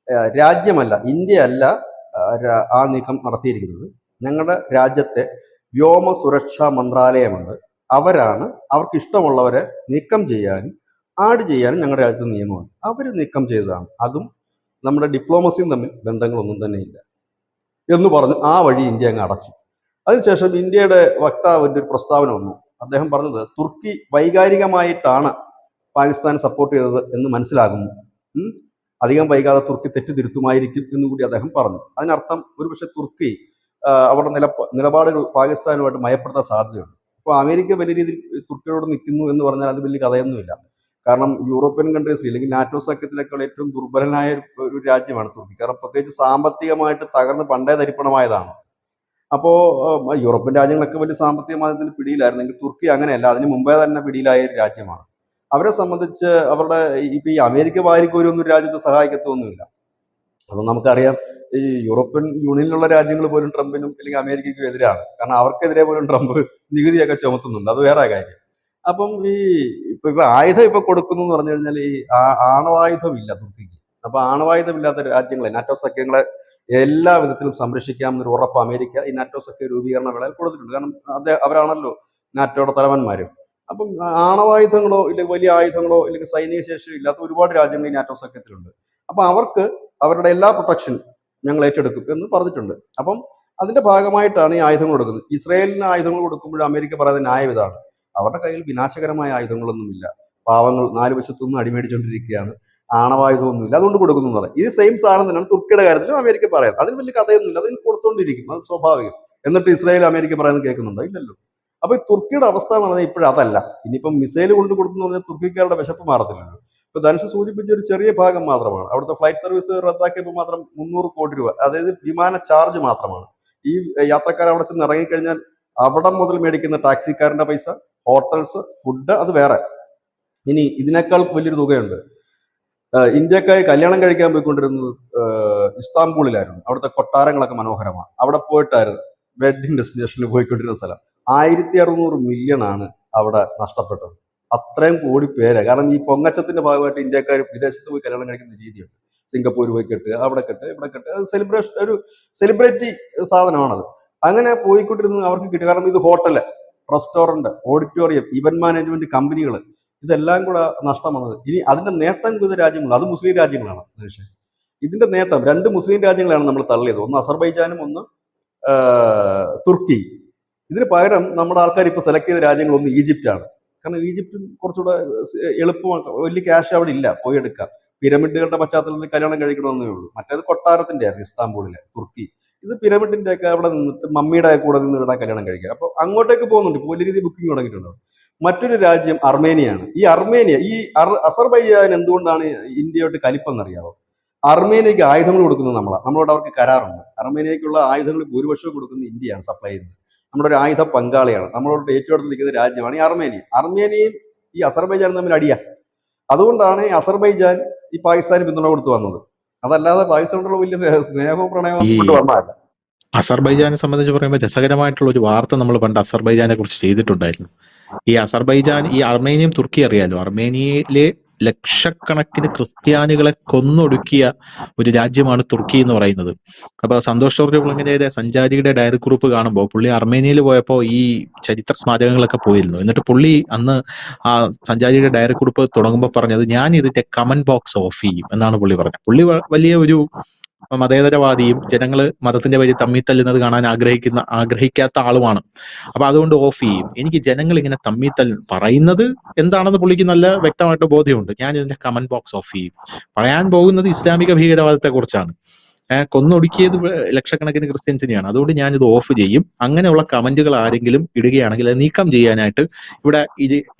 രാജ്യമല്ല, ഇന്ത്യ അല്ല ആ നീക്കം നടത്തിയിരിക്കുന്നത്. ഞങ്ങളുടെ രാജ്യത്തെ വ്യോമ സുരക്ഷാ മന്ത്രാലയമുണ്ട്, അവരാണ് അവർക്ക് ഇഷ്ടമുള്ളവരെ നീക്കം ചെയ്യാനും ആഡ് ചെയ്യാനും ഞങ്ങളുടെ രാജ്യത്ത് നിയമമുണ്ട്, അവർ നീക്കം ചെയ്തതാണ്, അതും നമ്മുടെ ഡിപ്ലോമസിയും തമ്മിൽ ബന്ധങ്ങളൊന്നും തന്നെ ഇല്ല എന്ന് പറഞ്ഞ് ആ വഴി ഇന്ത്യ അങ്ങ് അടച്ചു. അതിനുശേഷം ഇന്ത്യയുടെ വക്താവിൻ്റെ ഒരു പ്രസ്താവന വന്നു. അദ്ദേഹം പറഞ്ഞത്, തുർക്കി വൈകാരികമായിട്ടാണ് പാകിസ്ഥാൻ സപ്പോർട്ട് ചെയ്തത് എന്ന് മനസ്സിലാകുന്നു, അധികം വൈകാതെ തുർക്കി തെറ്റുതിരുത്തുമായിരിക്കും എന്നുകൂടി അദ്ദേഹം പറഞ്ഞു. അതിനർത്ഥം ഒരുപക്ഷെ തുർക്കി അവരുടെ നിലപാടുകൾ പാകിസ്ഥാനുമായിട്ട് മയപ്പെടുത്താൻ സാധ്യതയുണ്ട്. ഇപ്പോൾ അമേരിക്ക വലിയ രീതിയിൽ തുർക്കിയോട് നിൽക്കുന്നു എന്ന് പറഞ്ഞാൽ അത് വലിയ കഥയൊന്നുമില്ല. കാരണം യൂറോപ്യൻ കൺട്രീസിൽ അല്ലെങ്കിൽ നാറ്റോ സഖ്യത്തിലേക്കുള്ള ഏറ്റവും ദുർബലനായ ഒരു രാജ്യമാണ് തുർക്കി. കാരണം പ്രത്യേകിച്ച് സാമ്പത്തികമായിട്ട് തകർന്ന് പണ്ടേ തരിപ്പണമായതാണ്. അപ്പോൾ യൂറോപ്യൻ രാജ്യങ്ങളൊക്കെ വലിയ സാമ്പത്തിക മാന്ദ്യത്തിന് പിടിയിലായിരുന്നെങ്കിൽ തുർക്കി അങ്ങനെയല്ല, അതിന് മുമ്പേ തന്നെ പിടിയിലായ ഒരു രാജ്യമാണ്. അവരെ സംബന്ധിച്ച് അവരുടെ ഇപ്പൊ ഈ അമേരിക്ക വാരിക്കോരൊന്നും രാജ്യത്തെ സഹായിക്കത്തൊന്നുമില്ല. അപ്പം നമുക്കറിയാം, ഈ യൂറോപ്യൻ യൂണിയനിലുള്ള രാജ്യങ്ങൾ പോലും ട്രംപിനും അല്ലെങ്കിൽ അമേരിക്കയ്ക്കും എതിരാണ്. കാരണം അവർക്കെതിരെ പോലും ട്രംപ് നികുതിയൊക്കെ ചുമത്തുന്നുണ്ട്. അത് വേറെ കാര്യം. അപ്പം ഇപ്പൊ ആയുധം ഇപ്പൊ കൊടുക്കുന്നു എന്ന് പറഞ്ഞു കഴിഞ്ഞാൽ ആണവായുധം ഇല്ല തുർക്കിക്ക്. അപ്പൊ ആണവായുധമില്ലാത്ത രാജ്യങ്ങളെ നാറ്റോ സഖ്യങ്ങളെ എല്ലാ വിധത്തിലും സംരക്ഷിക്കാമെന്നൊരു ഉറപ്പ് അമേരിക്ക ഈ നാറ്റോ സഖ്യ രൂപീകരണ വേളയിൽ കൊടുത്തിട്ടുണ്ട്. കാരണം അവരാണല്ലോ നാറ്റോയുടെ തലവന്മാരും. അപ്പം ആണവായുധങ്ങളോ ഇല്ലെങ്കിൽ വലിയ ആയുധങ്ങളോ ഇല്ലെങ്കിൽ സൈനിക ശേഷിയോ ഇല്ലാത്ത ഒരുപാട് രാജ്യങ്ങൾ ഈ നാറ്റോ സഖ്യത്തിലുണ്ട്. അപ്പൊ അവർക്ക് അവരുടെ എല്ലാ പ്രൊട്ടക്ഷൻ ഞങ്ങൾ ഏറ്റെടുക്കും എന്ന് പറഞ്ഞിട്ടുണ്ട്. അപ്പം അതിന്റെ ഭാഗമായിട്ടാണ് ഈ ആയുധങ്ങൾ കൊടുക്കുന്നത്. ഇസ്രായേലിന് ആയുധങ്ങൾ കൊടുക്കുമ്പോൾ അമേരിക്ക പറയുന്ന ന്യായം ഇതാണ്: അവരുടെ കയ്യിൽ വിനാശകരമായ ആയുധങ്ങളൊന്നുമില്ല, പാവങ്ങൾ നാല് വശത്തുനിന്ന് അടിമേടിച്ചുകൊണ്ടിരിക്കുകയാണ്, ആണവായുധമൊന്നുമില്ല, അതുകൊണ്ട് കൊടുക്കുന്നു എന്ന് പറയും. ഇത് സെയിം സാധനം തന്നെയാണ് തുർക്കിയുടെ കാര്യത്തിലും അമേരിക്ക പറയുന്നത്. അതിന് വലിയ കഥയൊന്നുമില്ല, അതിന് കൊടുത്തോണ്ടിരിക്കും, അത് സ്വാഭാവികം. എന്നിട്ട് ഇസ്രായേൽ അമേരിക്ക പറയുന്നത് കേൾക്കുന്നുണ്ടോ? ഇല്ലല്ലോ. അപ്പൊ ഈ തുർക്കിയുടെ അവസ്ഥ എന്ന് പറഞ്ഞാൽ ഇപ്പോഴും അതല്ല. ഇനിയിപ്പം മിസൈൽ കൊണ്ട് കൊടുത്തു പറഞ്ഞാൽ തുർക്കിക്കാരുടെ വിശപ്പ് മാറത്തില്ലല്ലോ. ഇപ്പൊ ധനുഷ് സൂചിപ്പിച്ച ഒരു ചെറിയ ഭാഗം മാത്രമാണ്. അവിടുത്തെ ഫ്ലൈറ്റ് സർവീസ് റദ്ദാക്കിയപ്പോൾ മാത്രം 300 കോടി രൂപ, അതായത് വിമാന ചാർജ് മാത്രമാണ്. ഈ യാത്രക്കാർ അവിടെ ചെന്ന് ഇറങ്ങിക്കഴിഞ്ഞാൽ അവിടെ മുതൽ മേടിക്കുന്ന ടാക്സിക്കാരന്റെ പൈസ, ഹോട്ടൽസ്, ഫുഡ്, അത് വേറെ. ഇനി ഇതിനേക്കാൾ വലിയൊരു തുകയുണ്ട്. ഇന്ത്യക്കാർ കല്യാണം കഴിക്കാൻ പോയിക്കൊണ്ടിരുന്നത് ഇസ്താംബൂളിലായിരുന്നു. അവിടുത്തെ കൊട്ടാരങ്ങളൊക്കെ മനോഹരമാണ്. അവിടെ പോയിട്ടായിരുന്നു വെഡിങ് ഡെസ്റ്റിനേഷനിൽ പോയിക്കൊണ്ടിരുന്ന സ്ഥലം. 1600 മില്യൺ ആണ് അവിടെ നഷ്ടപ്പെട്ടത്. അത്രയും കോടി പേര്. കാരണം ഈ പൊങ്ങച്ചത്തിന്റെ ഭാഗമായിട്ട് ഇന്ത്യക്കാർ വിദേശത്ത് പോയി കല്യാണം കഴിക്കുന്ന രീതിയുണ്ട്. സിംഗപ്പൂർ പോയി കെട്ടുക, അവിടെ കെട്ടുക, ഇവിടെ കെട്ടുക. അത് സെലിബ്രേഷൻ, ഒരു സെലിബ്രിറ്റി സാധനമാണത്. അങ്ങനെ പോയിക്കൊണ്ടിരുന്നത് അവർക്ക് കിട്ടും. കാരണം ഇത് hotel, restaurant, auditorium, event management കമ്പനികൾ, ഇതെല്ലാം കൂടെ നഷ്ടം വന്നത്. ഇനി അതിന്റെ നേട്ടം ചെയ്ത രാജ്യങ്ങൾ, അത് മുസ്ലിം രാജ്യങ്ങളാണ്. പക്ഷേ ഇതിന്റെ നേട്ടം 2 മുസ്ലിം രാജ്യങ്ങളാണ് നമ്മൾ തള്ളിയത്. ഒന്ന് അസർബൈജാനും ഒന്ന് തുർക്കി. ഇതിന് പകരം നമ്മുടെ ആൾക്കാർ ഇപ്പൊ സെലക്ട് ചെയ്ത രാജ്യങ്ങൾ ഒന്ന് ഈജിപ്റ്റാണ്. കാരണം ഈജിപ്റ്റ് കുറച്ചുകൂടെ എളുപ്പമാണ്, വലിയ ക്യാഷ് അവിടെ ഇല്ല, പോയി എടുക്കാം. പിരമിഡുകളുടെ പശ്ചാത്തലത്തിൽ കല്യാണം കഴിക്കണമെന്നേ ഉള്ളൂ. മറ്റേത് കൊട്ടാരത്തിന്റെ ആയിരുന്നു ഇസ്താംബൂളിലെ. തുർക്കി ഇത് പിരമിഡിന്റെ ഒക്കെ അവിടെ നിന്നിട്ട് മമ്മിയുടെ കൂടെ നിന്ന് ഇവിടെ കല്യാണം കഴിക്കുക. അപ്പൊ അങ്ങോട്ടേക്ക് പോകുന്നുണ്ട്, ഇപ്പോൾ വലിയ രീതിയിൽ ബുക്കിംഗ് തുടങ്ങിയിട്ടുണ്ട്. മറ്റൊരു രാജ്യം അർമേനിയാണ്. ഈ അർമേനിയ, ഈ അസർബൈജാൻ എന്തുകൊണ്ടാണ് ഇന്ത്യയോട്ട് കലിപ്പെന്നറിയാമോ? അർമേനിയക്ക് ആയുധങ്ങൾ കൊടുക്കുന്നത് നമ്മളോട് അവർക്ക് കരാറുണ്ട്. അർമേനിയക്കുള്ള ആയുധങ്ങൾ ഭൂരിപക്ഷം കൊടുക്കുന്നത് ഇന്ത്യയാണ് സപ്ലൈ ചെയ്യുന്നത്. നമ്മുടെ ഒരു ആയുധ പങ്കാളിയാണ്. നമ്മളോട് ഏറ്റവും അടുത്ത് നിൽക്കുന്ന രാജ്യമാണ് ഈ അർമേനിയ. അർമേനിയയും ഈ അസർബൈജാനും തമ്മിൽ അടിയാ. അതുകൊണ്ടാണ് ഈ അസർബൈജാൻ ഈ പാകിസ്ഥാന് പിന്തുണ കൊടുത്തു വന്നത്. അതല്ലാതെ പാകിസ്ഥാനോടുള്ള വലിയ സ്നേഹവും പ്രണയവും കൊണ്ട് വന്നതല്ല.
അസർബൈജാനെ സംബന്ധിച്ച് പറയുമ്പോൾ രസകരമായിട്ടുള്ള ഒരു വാർത്ത നമ്മൾ പണ്ട് അസർബൈജാനെ കുറിച്ച് ചെയ്തിട്ടുണ്ടായിരുന്നു. ഈ അസർബൈജാൻ, ഈ അർമേനിയയും തുർക്കി അറിയാലോ, അർമേനിയയിലെ ലക്ഷക്കണക്കിന് ക്രിസ്ത്യാനികളെ കൊന്നൊടുക്കിയ ഒരു രാജ്യമാണ് തുർക്കി എന്ന് പറയുന്നത്. അപ്പൊ സന്തോഷ് ജോർജ് പുളിങ്ങരയുടെ സഞ്ചാരിയുടെ ഡയറി കുറിപ്പ് കാണുമ്പോൾ പുള്ളി അർമേനിയയിൽ പോയപ്പോൾ ഈ ചരിത്ര സ്മാരകങ്ങളൊക്കെ പോയിരുന്നു. എന്നിട്ട് പുള്ളി അന്ന് ആ സഞ്ചാരിയുടെ ഡയറി കുറിപ്പ് തുടങ്ങുമ്പോൾ പറഞ്ഞത്, ഞാൻ ഇതിന്റെ കമന്റ് ബോക്സ് ഓഫ് ചെയ്യും എന്നാണ് പുള്ളി പറഞ്ഞത്. പുള്ളി വലിയ ഒരു മതേതരവാദിയും ജനങ്ങൾ മതത്തിന്റെ വഴി തമ്മിൽ തല്ലുന്നത് കാണാൻ ആഗ്രഹിക്കാത്ത ആളുമാണ്. അപ്പൊ അതുകൊണ്ട് ഓഫ് ചെയ്യും. എനിക്ക് ജനങ്ങൾ ഇങ്ങനെ തമ്മിൽ പറയുന്നത് എന്താണെന്ന് പുള്ളിക്ക് നല്ല വ്യക്തമായിട്ട് ബോധ്യമുണ്ട്. ഞാൻ ഇതിന്റെ കമന്റ് ബോക്സ് ഓഫ് ചെയ്യും. പറയാൻ പോകുന്നത് ഇസ്ലാമിക ഭീകരവാദത്തെ കുറിച്ചാണ്. കൊന്നൊടുക്കിയത് ലക്ഷക്കണക്കിന് ക്രിസ്ത്യൻസിനെയാണ്. അതുകൊണ്ട് ഞാനിത് ഓഫ് ചെയ്യും. അങ്ങനെയുള്ള കമന്റുകൾ ആരെങ്കിലും ഇടുകയാണെങ്കിൽ അത് നീക്കം ചെയ്യാനായിട്ട് ഇവിടെ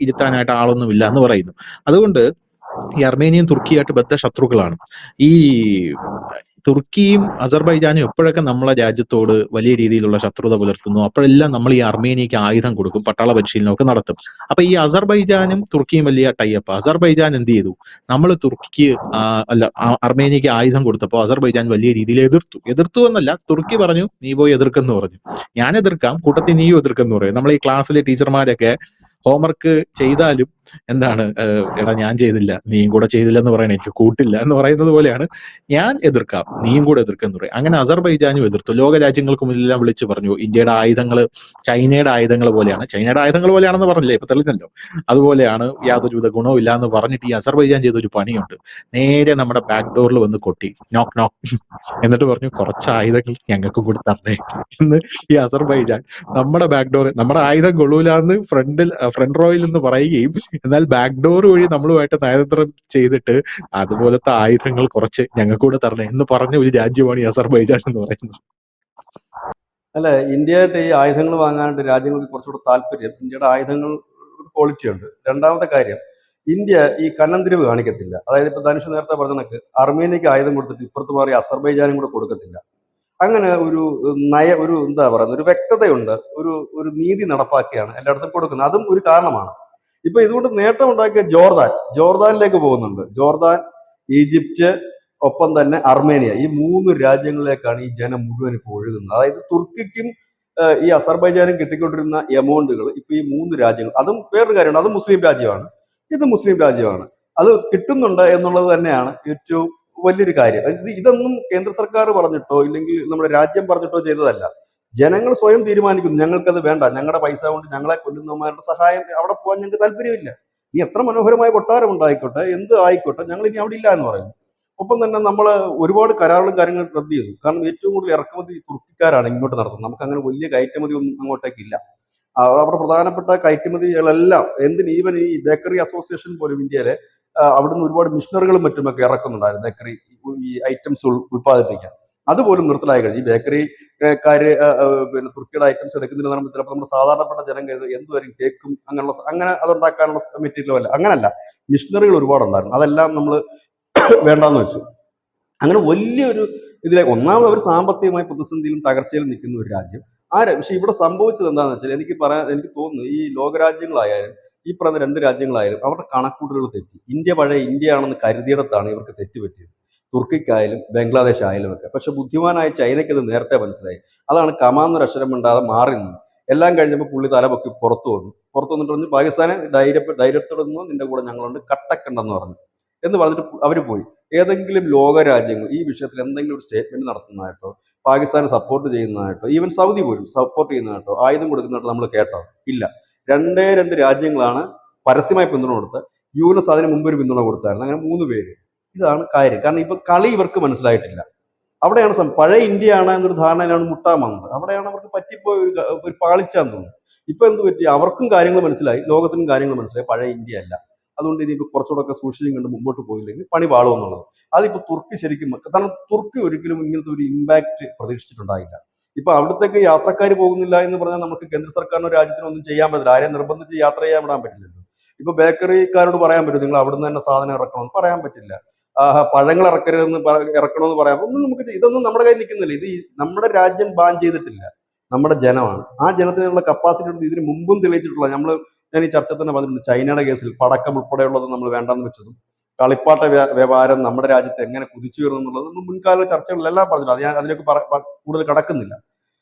ഇരുത്താനായിട്ട് ആളൊന്നുമില്ല എന്ന് പറയുന്നു. അതുകൊണ്ട് ഈ അർമേനിയയും തുർക്കിയായിട്ട് ബദ്ധശത്രുക്കളാണ്. ഈ തുർക്കിയും അസർബൈജാനും എപ്പോഴൊക്കെ നമ്മളെ രാജ്യത്തോട് വലിയ രീതിയിലുള്ള ശത്രുത പുലർത്തുന്നു അപ്പോഴെല്ലാം നമ്മൾ ഈ അർമേനിയക്ക് ആയുധം കൊടുക്കും, പട്ടാള പരിശീലനമൊക്കെ നടത്തും. അപ്പൊ ഈ അസർബൈജാനും തുർക്കിയും വലിയ ടൈപ്പ്. അസർബൈജാൻ എന്ത് ചെയ്തു? നമ്മൾ തുർക്കിക്ക് അർമേനിയക്ക് ആയുധം കൊടുത്തപ്പോൾ അസർബൈജാൻ വലിയ രീതിയിൽ എതിർത്തു എന്നല്ല, തുർക്കി പറഞ്ഞു നീ പോയി എതിർക്കെന്ന് പറഞ്ഞു. ഞാൻ എതിർക്കാം, കൂട്ടത്തിൽ നീയും എതിർക്കെന്ന് പറയും. നമ്മൾ ഈ ക്ലാസ്സിലെ ടീച്ചർമാരൊക്കെ ഹോംവർക്ക് ചെയ്താലും എന്താണ്, എടാ ഞാൻ ചെയ്തില്ല നീയും കൂടെ ചെയ്തില്ല എന്ന് പറയണ, എനിക്ക് കൂട്ടില്ല എന്ന് പറയുന്നത് പോലെയാണ്. ഞാൻ എതിർക്കാം നീയും കൂടെ എതിർക്കെന്ന് പറയും. അങ്ങനെ അസർബൈജാനും എതിർത്തു. ലോക രാജ്യങ്ങൾക്ക് മുന്നിലെല്ലാം വിളിച്ചു പറഞ്ഞു ഇന്ത്യയുടെ ആയുധങ്ങൾ ചൈനയുടെ ആയുധങ്ങൾ പോലെയാണ്. ചൈനയുടെ ആയുധങ്ങൾ പോലെയാണെന്ന് പറഞ്ഞില്ലേ, ഇപ്പൊ തെളിഞ്ഞല്ലോ. അതുപോലെയാണ്, യാതൊരുവിധ ഗുണവും ഇല്ല എന്ന് പറഞ്ഞിട്ട് ഈ അസർബൈജാൻ ചെയ്തൊരു പണിയുണ്ട്. നേരെ നമ്മുടെ ബാക്ക് ഡോറിൽ വന്ന് കൊട്ടി, നോക്ക് നോക്ക്, എന്നിട്ട് പറഞ്ഞു കുറച്ച് ആയുധങ്ങൾ ഞങ്ങൾക്ക് കൂടി തരണേ എന്ന്. ഈ അസർബൈജാൻ നമ്മുടെ ബാക്ക് ഡോർ, നമ്മുടെ ആയുധം കൊള്ളൂലെന്ന് ഫ്രണ്ട് റോയിൽ നിന്ന് പറയുകയും എന്നാൽ ബാക്ക് ഡോർ വഴി നമ്മളുമായിട്ട് നയതന്ത്രം ചെയ്തിട്ട് അതുപോലത്തെ ആയുധങ്ങൾ കുറച്ച് ഞങ്ങൾക്ക് കൂടെ തരണേ എന്ന് പറഞ്ഞ ഒരു രാജ്യമാണ് ഈ അസർബൈജാൻ എന്ന് പറയുന്നത്.
അല്ല, ഇന്ത്യയായിട്ട് ഈ ആയുധങ്ങൾ വാങ്ങാനായിട്ട് രാജ്യങ്ങൾക്ക് കുറച്ചുകൂടെ താല്പര്യം. ഇന്ത്യയുടെ ആയുധങ്ങൾ ക്വാളിറ്റി ഉണ്ട്. രണ്ടാമത്തെ കാര്യം, ഇന്ത്യ ഈ കണ്ണന്തിരിവ് കാണിക്കത്തില്ല. അതായത് ഇപ്പൊ ധനുഷ് നേരത്തെ പറഞ്ഞ കണക്ക് അർമേനിയക്ക് ആയുധം കൊടുത്തിട്ട് ഇപ്പുറത്ത് മാറി അസർബൈജാനും കൂടെ കൊടുക്കത്തില്ല. അങ്ങനെ ഒരു ഒരു എന്താ പറയുന്നത്, ഒരു വ്യക്തതയുണ്ട്, ഒരു നീതി നടപ്പാക്കിയാണ് എല്ലായിടത്തും കൊടുക്കുന്നത്. അതും ഒരു കാരണമാണ്. ഇപ്പൊ ഇതുകൊണ്ട് നേട്ടം ഉണ്ടാക്കിയ ജോർദാനിലേക്ക് പോകുന്നുണ്ട്. ജോർദാൻ, ഈജിപ്റ്റ്, ഒപ്പം തന്നെ അർമേനിയ, ഈ 3 രാജ്യങ്ങളിലേക്കാണ് ഈ ജനം മുഴുവൻ ഇപ്പോൾ ഒഴുകുന്നത്. അതായത് തുർക്കിക്കും ഈ അസർബൈജാനും കിട്ടിക്കൊണ്ടിരുന്ന എമൗണ്ടുകൾ ഇപ്പൊ ഈ 3 രാജ്യങ്ങൾ, അതും വേറൊരു കാര്യമാണ്, അത് മുസ്ലിം രാജ്യമാണ്, ഇത് മുസ്ലിം രാജ്യമാണ്, അത് കിട്ടുന്നുണ്ട് എന്നുള്ളത് തന്നെയാണ് ഏറ്റവും വലിയൊരു കാര്യം. ഇതൊന്നും കേന്ദ്ര സർക്കാർ പറഞ്ഞിട്ടോ ഇല്ലെങ്കിൽ നമ്മുടെ രാജ്യം പറഞ്ഞിട്ടോ ചെയ്തതല്ല. ജനങ്ങൾ സ്വയം തീരുമാനിക്കുന്നു, ഞങ്ങൾക്കത് വേണ്ട, ഞങ്ങളുടെ പൈസ കൊണ്ട് ഞങ്ങളെ കൊല്ലുന്നവന്മാരുടെ സഹായം അവിടെ പോകാൻ ഞങ്ങൾക്ക് താല്പര്യമില്ല. ഇനി എത്ര മനോഹരമായ കൊട്ടാരം ഉണ്ടായിക്കോട്ടെ, എന്ത് ആയിക്കോട്ടെ, ഞങ്ങൾ ഇനി അവിടെ ഇല്ല എന്ന് പറയുന്നു. ഒപ്പം തന്നെ നമ്മൾ ഒരുപാട് കരാറുകളും കാര്യങ്ങളും റദ്ദ് ചെയ്തു. കാരണം ഏറ്റവും കൂടുതൽ ഇറക്കുമതി തുർക്കിക്കാരാണ് ഇങ്ങോട്ട് നടത്തുന്നത്. നമുക്ക് അങ്ങനെ വലിയ കയറ്റുമതി ഒന്നും അങ്ങോട്ടേക്കില്ല. അവരുടെ പ്രധാനപ്പെട്ട കയറ്റുമതികളെല്ലാം ഈവൻ ഈ ബേക്കറി അസോസിയേഷൻ പോലും ഇന്ത്യയിലെ അവിടുന്ന് ഒരുപാട് മിഷണറികളും മറ്റുമൊക്കെ ഇറക്കുന്നുണ്ടായിരുന്നു ബേക്കറി ഈ ഐറ്റംസ് ഉൽപ്പാദിപ്പിക്കാൻ. അതുപോലും നിർത്തലായി കഴിഞ്ഞു. ഈ ബേക്കറിക്കാര് പിന്നെ തുർക്കിയുടെ ഐറ്റംസ് എടുക്കുന്നതിന് പറയുമ്പോൾ ചിലപ്പോൾ നമ്മുടെ സാധാരണപ്പെട്ട ജനം കരുതും എന്തുവരും കേക്കും അങ്ങനെ അതുണ്ടാക്കാനുള്ള മെറ്റീരിയലും അല്ല, അങ്ങനല്ല. മിഷണറികൾ ഒരുപാടുണ്ടായിരുന്നു, അതെല്ലാം നമ്മൾ വേണ്ടാന്ന് വെച്ചു. അങ്ങനെ വലിയൊരു ഇതിലേക്ക് ഒന്നാമത് അവർ സാമ്പത്തികമായി പ്രതിസന്ധിയിലും തകർച്ചയിലും നിൽക്കുന്ന ഒരു രാജ്യം. പക്ഷെ ഇവിടെ സംഭവിച്ചത് എന്താണെന്ന് വെച്ചാൽ എനിക്ക് തോന്നുന്നു ഈ ലോകരാജ്യങ്ങളായാലും ഈ പറഞ്ഞ 2 രാജ്യങ്ങളായാലും അവരുടെ കണക്കൂട്ടലുകൾ തെറ്റി. ഇന്ത്യ പഴയ ഇന്ത്യയാണെന്ന് കരുതിയിടത്താണ് ഇവർക്ക് തെറ്റുപറ്റിയത്. തുർക്കിക്കായാലും ബംഗ്ലാദേശ് ആയാലും ഒക്കെ. പക്ഷെ ബുദ്ധിമാനായ ചൈനയ്ക്ക് അത് നേരത്തെ മനസ്സിലായി. അതാണ് കമാന്നൊരു അക്ഷരം മിണ്ടാതെ മാറി നിന്നു. എല്ലാം കഴിഞ്ഞപ്പോൾ പുള്ളി തലപൊക്കി പുറത്തു വന്നിട്ട് പറഞ്ഞു പാകിസ്ഥാനെ ധൈര്യത്തോടൊന്നും നിന്റെ കൂടെ ഞങ്ങളുണ്ട്, കട്ടക്കണ്ടെന്ന് പറഞ്ഞു. എന്ന് പറഞ്ഞിട്ട് അവർ പോയി. ഏതെങ്കിലും ലോക രാജ്യങ്ങൾ ഈ വിഷയത്തിൽ എന്തെങ്കിലും ഒരു സ്റ്റേറ്റ്മെന്റ് നടത്തുന്നതായിട്ടോ പാകിസ്ഥാനെ സപ്പോർട്ട് ചെയ്യുന്നതായിട്ടോ ഈവൻ സൗദി പോലും സപ്പോർട്ട് ചെയ്യുന്നതായിട്ടോ ആയുധം കൊടുക്കുന്നതായിട്ടോ നമ്മൾ കേട്ടോ ഇല്ല. 2 രാജ്യങ്ങളാണ് പരസ്യമായി പിന്തുണ കൊടുത്തത്. യുഎസ് അതിന് മുമ്പ് ഒരു പിന്തുണ കൊടുത്തായിരുന്നു. അങ്ങനെ 3 പേര്. ഇതാണ് കാര്യം. കാരണം ഇപ്പൊ കളി ഇവർക്ക് മനസ്സിലായിട്ടില്ല. അവിടെയാണ് പഴയ ഇന്ത്യയാണ് എന്നൊരു ധാരണയിലാണ് മുട്ടാൻ വന്നത്. അവിടെയാണ് അവർക്ക് പറ്റിപ്പോയ ഒരു പാളിച്ചാന്ന് തോന്നുന്നു. ഇപ്പൊ എന്ത് പറ്റി, അവർക്കും കാര്യങ്ങൾ മനസ്സിലായി, ലോകത്തിനും കാര്യങ്ങൾ മനസ്സിലായി, പഴയ ഇന്ത്യ അല്ല. അതുകൊണ്ട് ഇനിയിപ്പോൾ കുറച്ചുകൂടെ ഒക്കെ സൂക്ഷിച്ചും കണ്ട് മുമ്പോട്ട് പോയില്ലെങ്കിൽ പണി പാളും എന്നുള്ളത്. അതിപ്പോൾ തുർക്കി ശരിക്കും, കാരണം തുർക്കി ഒരിക്കലും ഇങ്ങനത്തെ ഒരു ഇമ്പാക്ട് പ്രതീക്ഷിച്ചിട്ടുണ്ടായില്ല. ഇപ്പൊ അവിടത്തേക്ക് യാത്രക്കാർ പോകുന്നില്ല എന്ന് പറഞ്ഞാൽ നമുക്ക് കേന്ദ്ര സർക്കാരിനോ രാജ്യത്തിനോ ഒന്നും ചെയ്യാൻ പറ്റില്ല. ആരെയും നിർബന്ധിച്ച് യാത്ര ചെയ്യാൻ വിടാൻ പറ്റില്ലല്ലോ. ഇപ്പൊ ബേക്കറിക്കാരോട് പറയാൻ പറ്റും നിങ്ങൾ അവിടുന്ന് തന്നെ സാധനം ഇറക്കണമെന്ന് പറയാൻ പറ്റില്ല. പഴങ്ങൾ ഇറക്കണമെന്ന് പറയാൻ ഒന്നും നമുക്ക് ഇതൊന്നും നമ്മുടെ കയ്യിൽ നിൽക്കുന്നില്ല. ഇത് നമ്മുടെ രാജ്യം ബാൻ ചെയ്തിട്ടില്ല, നമ്മുടെ ജനമാണ്. ആ ജനത്തിനുള്ള കപ്പാസിറ്റി ഉണ്ട്. ഇതിന് മുമ്പും തെളിയിച്ചിട്ടുള്ള ഞാൻ ഈ ചർച്ച തന്നെ പറഞ്ഞിട്ടുണ്ട്. ചൈനയുടെ കേസിൽ പടക്കം ഉൾപ്പെടെയുള്ളത് നമ്മൾ വേണ്ടെന്ന് വെച്ചതും കളിപ്പാട്ട വ്യാപാരം നമ്മുടെ രാജ്യത്ത് എങ്ങനെ കുതിച്ചു വരുന്നു എന്നുള്ളത് നമ്മൾ മുൻകാല ചർച്ചകളിലെല്ലാം പറഞ്ഞിട്ടുണ്ട്. അത് ഞാൻ അതിലേക്ക് കൂടുതൽ കടക്കുന്നില്ല.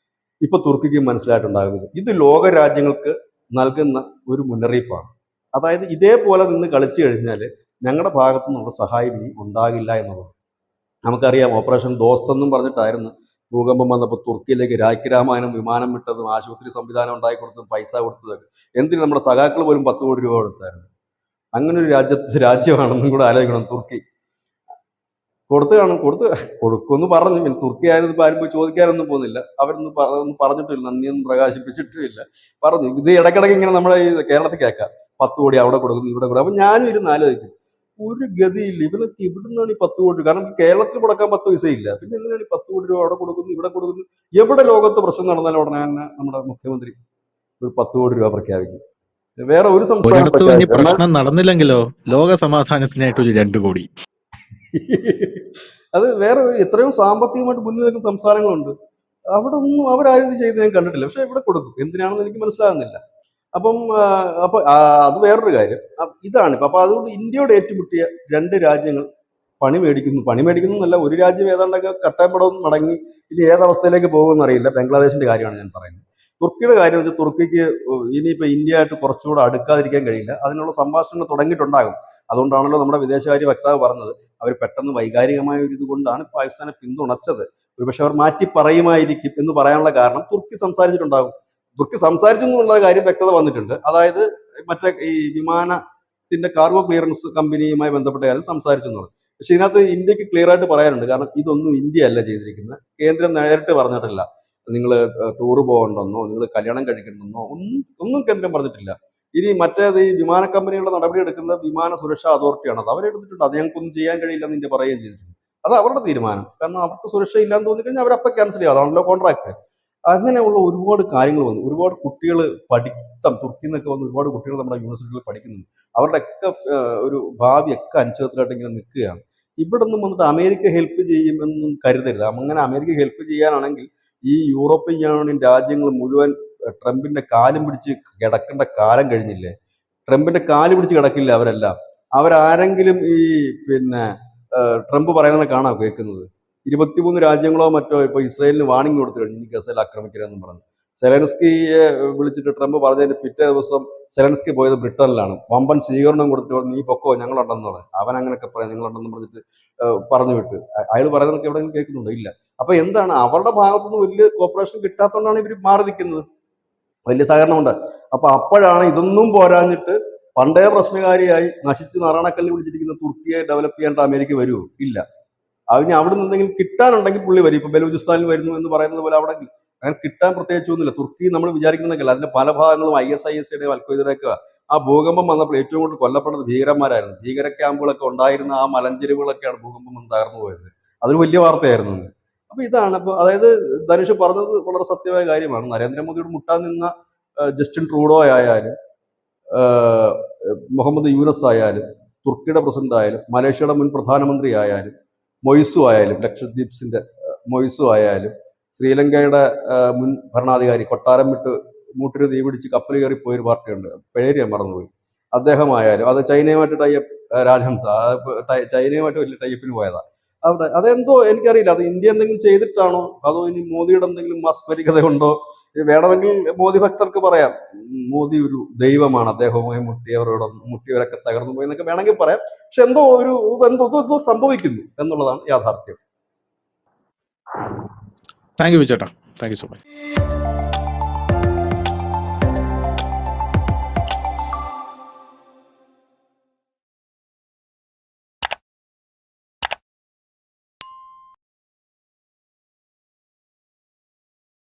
ഇപ്പൊ തുർക്കിക്ക് മനസ്സിലായിട്ടുണ്ടാകുന്നത് ഇത് ലോക രാജ്യങ്ങൾക്ക് നൽകുന്ന ഒരു മുന്നറിയിപ്പാണ്. അതായത് ഇതേപോലെ നിന്ന് കളിച്ചു കഴിഞ്ഞാൽ ഞങ്ങളുടെ ഭാഗത്തു നിന്നുള്ള സഹായം ഇനി ഉണ്ടാകില്ല എന്നുള്ളത്. നമുക്കറിയാം ഓപ്പറേഷൻ ദോസ്ത് എന്നും പറഞ്ഞിട്ടായിരുന്നു ഭൂകമ്പം വന്നപ്പോൾ തുർക്കിയിലേക്ക് രാജ്യരാമായണം വിമാനം വിട്ടതും ആശുപത്രി സംവിധാനം ഉണ്ടാക്കി കൊടുത്തതും പൈസ കൊടുത്തതൊക്കെ. എന്തിന് നമ്മുടെ സഖാക്കൾ പോലും 10 കോടി രൂപ കൊടുത്തായിരുന്നു. അങ്ങനെ ഒരു രാജ്യമാണെന്നും കൂടെ ആലോചിക്കണം തുർക്കി. കൊടുക്കുമെന്ന് പറഞ്ഞു. പിന്നെ തുർക്കി ആയാലും ഇപ്പൊ ആരും പോയി ചോദിക്കാനൊന്നും പോകുന്നില്ല. അവരൊന്നും പറഞ്ഞിട്ടില്ല, നന്ദിയൊന്നും പ്രകാശിപ്പിച്ചിട്ടുമില്ല. പറഞ്ഞു ഇത് ഇടയ്ക്കിടയ്ക്ക് ഇങ്ങനെ നമ്മുടെ ഈ കേരളത്തിൽ കേൾക്കാം 10 കോടി അവിടെ കൊടുക്കുന്നു ഇവിടെ കൊടുക്കും. അപ്പൊ ഞാനും ഇരുന്ന് ആലോചിക്കും, ഒരു ഗതിയില്ല ഇവനൊക്കെ ഇവിടുന്നാണ് ഈ 10 കോടി. കാരണം കേരളത്തിൽ കൊടുക്കാൻ 10 പൈസയില്ല, പിന്നെ എന്തിനാണ് ഈ 10 കോടി രൂപ അവിടെ കൊടുക്കുന്നു ഇവിടെ കൊടുക്കുന്നു. എവിടെ ലോകത്ത് പ്രശ്നം നടന്നാലും ഉടനെ തന്നെ നമ്മുടെ മുഖ്യമന്ത്രി ഒരു 10 കോടി രൂപ പ്രഖ്യാപിക്കും. വേറെ ഒരു സംസ്ഥാനം
ഒരിടത്തും ഇനി പ്രശ്നം നടന്നില്ലെങ്കിലോ ലോക സമാധാനത്തിനായിട്ട് ഒരു 2 കോടി.
അത് വേറെ എത്രയോ സാമ്പത്തികമായിട്ട് മുന്നിൽ നിൽക്കുന്ന സംസ്ഥാനങ്ങളുണ്ട്. അവിടെ ഒന്നും അവരാരും ഇത് ചെയ്ത് ഞാൻ കണ്ടിട്ടില്ല. പക്ഷെ ഇവിടെ കൊടുക്കും. എന്തിനാണെന്ന് എനിക്ക് മനസ്സിലാകുന്നില്ല. അപ്പൊ അത് വേറൊരു കാര്യം. ഇതാണിപ്പോ. അപ്പൊ അതുകൊണ്ട് ഇന്ത്യയോട് ഏറ്റുമുട്ടിയ 2 രാജ്യങ്ങൾ പണി മേടിക്കുന്നു എന്നല്ല, ഒരു രാജ്യം ഏതാണ്ടൊക്കെ കട്ടപ്പടവും മടങ്ങി ഇനി ഏതവസ്ഥയിലേക്ക് പോകുമെന്ന് അറിയില്ല. ബംഗ്ലാദേശിന്റെ കാര്യമാണ് ഞാൻ പറയുന്നത്. തുർക്കിയുടെ കാര്യം വെച്ചാൽ തുർക്കിക്ക് ഇനിയിപ്പോ ഇന്ത്യയായിട്ട് കുറച്ചുകൂടെ അടുക്കാതിരിക്കാൻ കഴിയില്ല. അതിനുള്ള സംഭാഷണങ്ങൾ തുടങ്ങിയിട്ടുണ്ടാകും. അതുകൊണ്ടാണല്ലോ നമ്മുടെ വിദേശകാര്യ വക്താവ് പറഞ്ഞത് അവർ പെട്ടെന്ന് വൈകാരികമായ ഒരു ഇതുകൊണ്ടാണ് പാകിസ്ഥാനെ പിന്തുണച്ചത്. ഒരുപക്ഷെ അവർ മാറ്റി പറയുമായിരിക്കും എന്ന് പറയാനുള്ള കാരണം തുർക്കി സംസാരിച്ചിട്ടുണ്ടാകും. തുർക്കി സംസാരിച്ചു എന്നുള്ള കാര്യം വ്യക്തത വന്നിട്ടുണ്ട്. അതായത് മറ്റേ ഈ വിമാനത്തിന്റെ കാർഗോ ക്ലിയറൻസ് കമ്പനിയുമായി ബന്ധപ്പെട്ട കാര്യം സംസാരിച്ചു എന്നുള്ളത്. പക്ഷെ ഇതിനകത്ത് ഇന്ത്യക്ക് ക്ലിയർ ആയിട്ട് പറയാനുണ്ട്. കാരണം ഇതൊന്നും ഇന്ത്യ അല്ല ചെയ്തിരിക്കുന്നത്. കേന്ദ്രം നേരിട്ട് പറഞ്ഞിട്ടില്ല നിങ്ങൾ ടൂറ് പോകണ്ടെന്നോ നിങ്ങൾ കല്യാണം കഴിക്കണമെന്നോ ഒന്നും കേന്ദ്രം പറഞ്ഞിട്ടില്ല. ഇനി മറ്റേത് ഈ വിമാന കമ്പനികളുടെ നടപടി എടുക്കുന്നത് വിമാന സുരക്ഷാ അതോറിറ്റിയാണ്. അത് അവരെടുത്തിട്ടുണ്ട്. അത് ഞങ്ങൾക്കൊന്നും ചെയ്യാൻ കഴിയില്ലെന്ന് ഇന്ത്യ പറയുകയും ചെയ്തിട്ടുണ്ട്. അത് അവരുടെ തീരുമാനം. കാരണം അവർക്ക് സുരക്ഷ ഇല്ലാന്ന് തോന്നിക്കഴിഞ്ഞാൽ അവരപ്പം ക്യാൻസൽ ചെയ്യും. അതാണല്ലോ കോൺട്രാക്ട്. അങ്ങനെയുള്ള ഒരുപാട് കാര്യങ്ങൾ വന്നു. ഒരുപാട് കുട്ടികൾ തുർക്കിയിൽ നിന്നൊക്കെ വന്ന് ഒരുപാട് കുട്ടികൾ നമ്മുടെ യൂണിവേഴ്സിറ്റിയിൽ പഠിക്കുന്നുണ്ട്. അവരുടെ ഒക്കെ ഒരു ഭാവിയൊക്കെ അനിശ്ചിതത്വമായിട്ട് ഇങ്ങനെ നിൽക്കുകയാണ്. ഇവിടെ നിന്നും വന്നിട്ട് അമേരിക്ക ഹെൽപ്പ് ചെയ്യുമെന്നും കരുതരുത്. അങ്ങനെ അമേരിക്ക ഹെൽപ്പ് ചെയ്യാനാണെങ്കിൽ ഈ യൂറോപ്യൻ യൂണിയൻ രാജ്യങ്ങൾ മുഴുവൻ ട്രംപിന്റെ കാലും പിടിച്ച് കിടക്കേണ്ട കാലം കഴിഞ്ഞില്ലേ. ട്രംപിന്റെ കാല് പിടിച്ച് കിടക്കില്ല അവരെല്ലാം. അവരാരെങ്കിലും ഈ ട്രംപ് പറയുന്നത് കാണാം കേൾക്കുന്നത്. 23 രാജ്യങ്ങളോ മറ്റോ ഇപ്പൊ ഇസ്രായേലിന് വാണിംഗ് കൊടുത്തു കഴിഞ്ഞു ഇനി ഗസയിൽ ആക്രമിക്കരുതെന്ന് പറഞ്ഞു. സെലൻസ്കിയെ വിളിച്ചിട്ട് ട്രംപ് പറഞ്ഞതിന് പിറ്റേ ദിവസം സെലൻസ്കി പോയത് ബ്രിട്ടനിലാണ്. വമ്പൻ സ്വീകരണം കൊടുത്തിട്ട് പറഞ്ഞു, നീ പൊക്കോ ഞങ്ങളുണ്ടെന്ന് പറഞ്ഞു. അവൻ അങ്ങനെയൊക്കെ പറയാം, ഞങ്ങളുണ്ടെന്ന് പറഞ്ഞിട്ട് പറഞ്ഞു വിട്ടു. അയാൾ പറയുന്നതൊക്കെ എവിടെയെങ്കിലും കേൾക്കുന്നുണ്ടോ? ഇല്ല. അപ്പൊ എന്താണ്, അവരുടെ ഭാഗത്തുനിന്ന് വലിയ കോപ്പറേഷൻ കിട്ടാത്തതുകൊണ്ടാണ് ഇവർ മാറി നിൽക്കുന്നത്. വലിയ സഹകരണമുണ്ട്. അപ്പൊ അപ്പോഴാണ് ഇതൊന്നും പോരാഞ്ഞിട്ട് പണ്ടേ പ്രശ്നകാരിയായി നശിച്ച് നാറാണക്കല്ല് പിടിച്ചിരിക്കുന്ന തുർക്കിയെ ഡെവലപ്പ് ചെയ്യാണ്ട് അമേരിക്ക വരുമോ? ഇല്ല. അതിന് അവിടെ നിന്നെങ്കിലും കിട്ടാനുണ്ടെങ്കിൽ പുള്ളി വരും. ഇപ്പൊ ബലൂചിസ്ഥാനിൽ വരുന്നു എന്ന് പറയുന്നത് പോലെ അവിടെ അങ്ങനെ കിട്ടാൻ പ്രത്യേകിച്ചൊന്നുമില്ല. തുർക്കി നമ്മൾ വിചാരിക്കുന്നതൊക്കെയല്ല, അതിന്റെ പല ഭാഗങ്ങളും ISISയുടെയും അൽഖ്വയ്ദയുടെയൊക്കെ ആ ഭൂകമ്പം വന്നപ്പോൾ ഏറ്റവും കൂടുതൽ കൊല്ലപ്പെട്ടത് ഭീകരന്മാരായിരുന്നു. ഭീകര ക്യാമ്പുകളൊക്കെ ഉണ്ടായിരുന്ന ആ മലഞ്ചെരിവുകളൊക്കെയാണ് ഭൂകമ്പം വന്ന് തകർന്നു പോയത്. അതൊരു വലിയ വാർത്തയായിരുന്നു. അപ്പൊ ഇതാണ്. അപ്പൊ അതായത് ധനുഷ് പറഞ്ഞത് വളരെ സത്യമായ കാര്യമാണ്. നരേന്ദ്രമോദിയോട് മുട്ടാൻ നിന്ന ജസ്റ്റിൻ ട്രൂഡോ ആയാലും മുഹമ്മദ് യൂനസ് ആയാലും തുർക്കിയുടെ പ്രസിഡന്റ് ആയാലും മലേഷ്യയുടെ മുൻ പ്രധാനമന്ത്രി ആയാലും മൊയ്സു ആയാലും ലക്ഷദ്വീപ്സിന്റെ മൊയ്സു ആയാലും ശ്രീലങ്കയുടെ മുൻ ഭരണാധികാരി കൊട്ടാരം വിട്ട് മൂട്ടിന് തീ പിടിച്ച് കപ്പൽ കയറി പോയൊരു പാർട്ടിയുണ്ട്, പേര് ഞാൻ മറന്നുപോയി, അദ്ദേഹമായാലും അത് ചൈനയുമായിട്ട് ടൈപ്പ് രാജഹംസ ചൈനയുമായിട്ട് വലിയ ടൈപ്പിന് പോയതാ അവിടെ. അതെന്തോ എനിക്കറിയില്ല, അത് ഇന്ത്യ എന്തെങ്കിലും ചെയ്തിട്ടാണോ അതോ ഇനി മോദിയുടെ എന്തെങ്കിലും മാസ്മരികത ഉണ്ടോ? വേണമെങ്കിൽ മോദി ഭക്തർക്ക് പറയാം മോദി ഒരു ദൈവമാണ്, അദ്ദേഹവുമായി മുട്ടിയവരൊക്കെ തകർന്നു പോയി എന്നൊക്കെ വേണമെങ്കിൽ പറയാം. പക്ഷെ എന്തോ സംഭവിക്കുന്നു എന്നുള്ളതാണ് യാഥാർത്ഥ്യം.
താങ്ക് യു ചേട്ടാ, താങ്ക് യു സോ മച്ച്.